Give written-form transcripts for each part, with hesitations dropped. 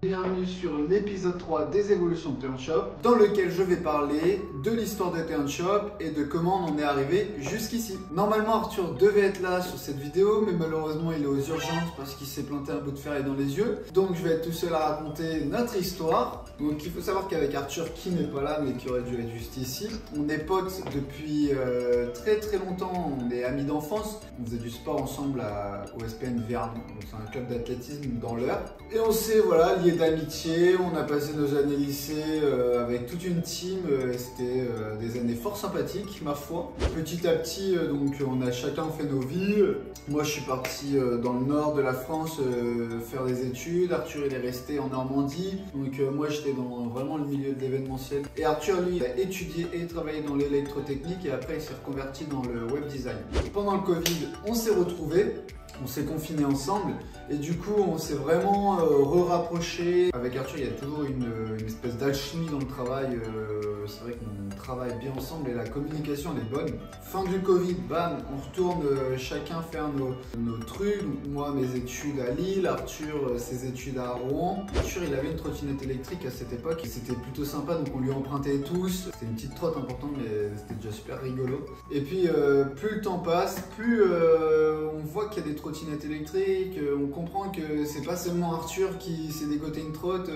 Bienvenue sur l'épisode 3 des évolutions de Turnshop, dans lequel je vais parler de l'histoire de Turnshop et de comment on en est arrivé jusqu'ici. Normalement Arthur devait être là sur cette vidéo, mais malheureusement il est aux urgences parce qu'il s'est planté un bout de ferraille dans les yeux. Donc je vais être tout seul à raconter notre histoire. Donc il faut savoir qu'avec Arthur, qui n'est pas là mais qui aurait dû être juste ici, on est potes depuis très longtemps, on est amis d'enfance. On faisait du sport ensemble au SPN Verne, c'est un club d'athlétisme dans l'Eure. Et on s'est liés d'amitié, on a passé nos années lycée avec toute une team et c'était des années fort sympathiques ma foi. Petit à petit donc on a chacun fait nos vies. Moi je suis parti dans le nord de la France faire des études, Arthur il est resté en Normandie, donc moi j'étais dans vraiment le milieu de l'événementiel. Et Arthur lui il a étudié et travaillé dans l'électrotechnique et après il s'est reconverti dans le web design. Pendant le Covid on s'est retrouvés. On s'est confinés ensemble et du coup on s'est vraiment rapprochés. Avec Arthur il y a toujours une espèce d'alchimie dans le travail. C'est vrai qu'on travaille bien ensemble et la communication elle est bonne. Fin du Covid, bam, on retourne chacun faire nos trucs. Moi mes études à Lille, Arthur ses études à Rouen. Arthur il avait une trottinette électrique à cette époque et c'était plutôt sympa donc on lui empruntait tous. C'était une petite trotte importante mais c'était déjà super rigolo. Et puis plus le temps passe, plus on voit qu'il y a des trottinettes électriques, on comprend que c'est pas seulement Arthur qui s'est dégoté une trotte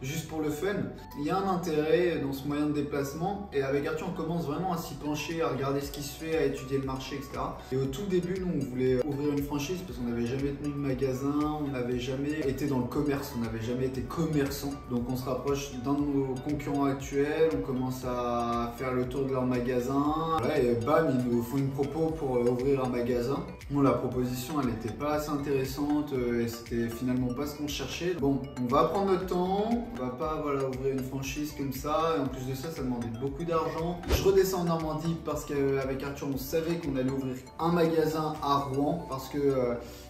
juste pour le fun. Il y a un intérêt dans ce moyen de déplacement et avec Arthur on commence vraiment à s'y pencher, à regarder ce qui se fait, à étudier le marché, etc. Et au tout début nous on voulait ouvrir une franchise parce qu'on n'avait jamais tenu de magasin, on n'avait jamais été dans le commerce, on n'avait jamais été commerçant. Donc on se rapproche d'un de nos concurrents actuels, on commence à faire le tour de leur magasin. Voilà, et bam, ils nous font une propos pour ouvrir un magasin. Bon, la proposition elle n'était pas assez intéressante et c'était finalement pas ce qu'on cherchait. Bon, on va prendre notre temps, on va pas ouvrir une franchise comme ça et en plus de ça, ça demandait beaucoup d'argent. Je redescends en Normandie parce qu'avec Arthur, on savait qu'on allait ouvrir un magasin à Rouen parce que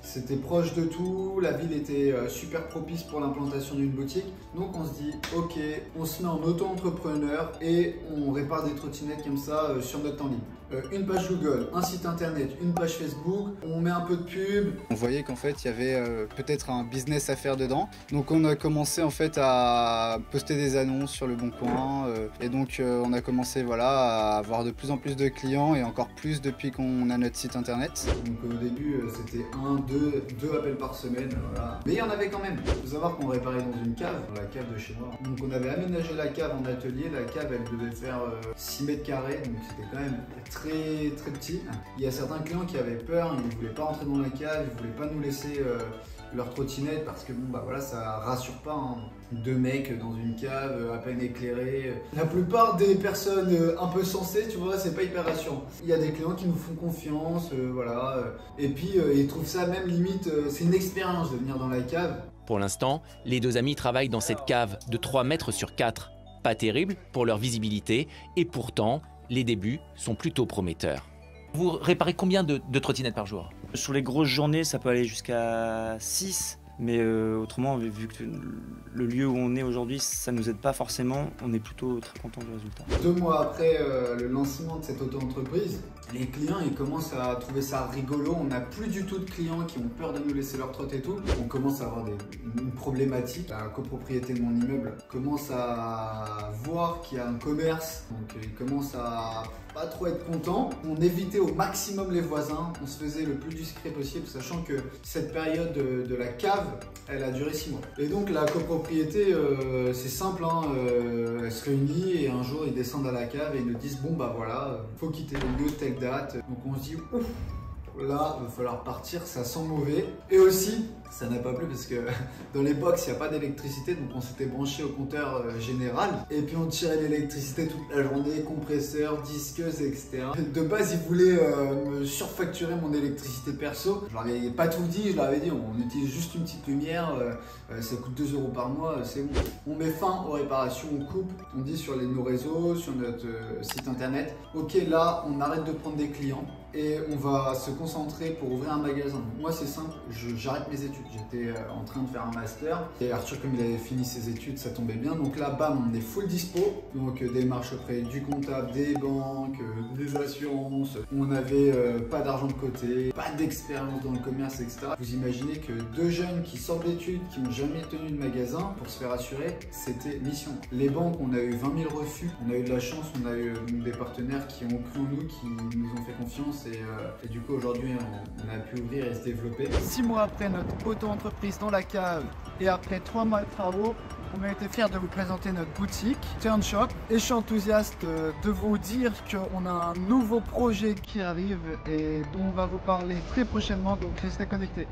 c'était proche de tout, la ville était super propice pour l'implantation d'une boutique. Donc on se dit, ok, on se met en auto-entrepreneur et on répare des trottinettes comme ça sur notre temps libre. Une page Google, un site internet, une page Facebook, on met un peu de pub. On voyait qu'en fait il y avait peut-être un business à faire dedans. Donc on a commencé en fait à poster des annonces sur le Bon Coin et donc on a commencé à avoir de plus en plus de clients et encore plus depuis qu'on a notre site internet. Donc au début c'était deux appels par semaine, voilà. Mais il y en avait quand même. Il faut savoir qu'on réparait dans une cave, dans la cave de chez moi. Donc on avait aménagé la cave en atelier, la cave elle devait faire 6 mètres carrés, donc c'était quand même très petit. Il y a certains clients qui avaient peur, ils ne voulaient pas rentrer dans la cave, ils ne voulaient pas nous laisser leur trottinette parce que ça rassure pas, hein. Deux mecs dans une cave à peine éclairée. La plupart des personnes un peu sensées, tu vois, c'est pas hyper rassurant. Il y a des clients qui nous font confiance, et puis ils trouvent ça même limite, c'est une expérience de venir dans la cave. Pour l'instant, les deux amis travaillent dans cette cave de 3 mètres sur 4. Pas terrible pour leur visibilité et pourtant, les débuts sont plutôt prometteurs. Vous réparez combien de trottinettes par jour? Sur les grosses journées, ça peut aller jusqu'à 6. Mais autrement, vu que le lieu où on est aujourd'hui, ça ne nous aide pas forcément, on est plutôt très content du résultat. 2 mois après le lancement de cette auto-entreprise, les clients ils commencent à trouver ça rigolo. On n'a plus du tout de clients qui ont peur de nous laisser leur trotte et tout. On commence à avoir une problématique. La copropriété de mon immeuble commence à voir qu'il y a un commerce, donc ils commencent à pas trop être contents. On évitait au maximum les voisins, on se faisait le plus discret possible, sachant que cette période de la cave, elle a duré 6 mois. Et donc la copropriété, c'est simple, hein, elle se réunit et un jour ils descendent à la cave et ils nous disent bon faut quitter le lieu telle date. Donc on se dit ouf, là il va falloir partir, ça sent mauvais. Et aussi ça n'a pas plu parce que dans les box il n'y a pas d'électricité, donc on s'était branché au compteur général et puis on tirait l'électricité toute la journée, compresseur, disqueuse, etc. De base ils voulaient me surfacturer mon électricité perso. Je leur avais pas tout dit, je leur avais dit on utilise juste une petite lumière, ça coûte 2 € par mois, c'est bon. On met fin aux réparations, on coupe, on dit sur nos réseaux, sur notre site internet, ok là on arrête de prendre des clients et on va se concentrer pour ouvrir un magasin. Moi c'est simple, j'arrête mes études. études, j'étais en train de faire un master. Et Arthur, comme il avait fini ses études, ça tombait bien. Donc là, bam, on est full dispo. Donc démarche auprès du comptable, des banques, des assurances. On n'avait pas d'argent de côté, pas d'expérience dans le commerce, etc. Vous imaginez que deux jeunes qui sortent d'études, qui n'ont jamais tenu de magasin, pour se faire assurer, c'était mission. Les banques, on a eu 20 000 refus. On a eu de la chance, on a eu des partenaires qui ont cru en nous, qui nous ont fait confiance. Et du coup, aujourd'hui, on a pu ouvrir et se développer. 6 mois après notre auto-entreprise dans la cave et après 3 mois de travaux, on a été fiers de vous présenter notre boutique Turn Shop et je suis enthousiaste de vous dire qu'on a un nouveau projet qui arrive et dont on va vous parler très prochainement, donc restez connectés.